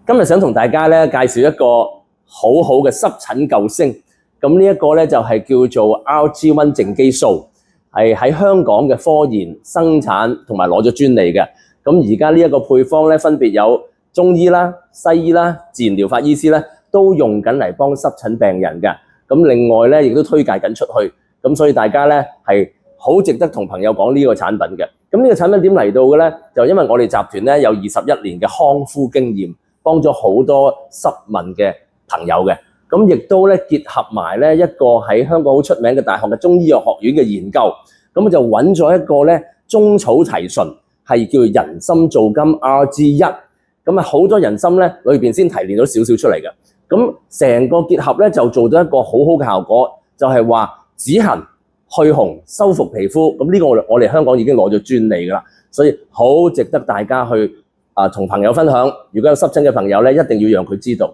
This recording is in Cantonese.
今日想同大家咧介紹一個好好嘅濕疹救星。咁呢一個咧就係叫做 RG1 靜肌素，係喺香港嘅科研生產同埋攞咗專利嘅。咁而家呢一個配方咧，分別有中醫啦、西醫啦、自然療法醫師咧都用緊嚟幫濕疹病人嘅。咁另外咧亦都推介緊出去。咁所以大家咧係好值得同朋友講呢個產品嘅。咁呢個產品點嚟到嘅咧？就因為我哋集團咧有21年嘅康復經驗，幫咗好多濕敏嘅朋友嘅。咁亦都咧結合埋咧一個喺香港好出名嘅大學嘅中醫藥學院嘅研究，咁就揾咗一個咧中草提純，係叫做人參皂苷 RG1。咁啊好多人參咧裏邊先提煉咗少少出嚟嘅。咁成個結合咧就做到一個好好嘅效果，就係話止痕、去紅、修復皮膚。咁呢個我哋香港已經攞咗專利㗎啦，所以好值得大家去同朋友分享。如果有濕疹嘅朋友咧，一定要讓佢知道。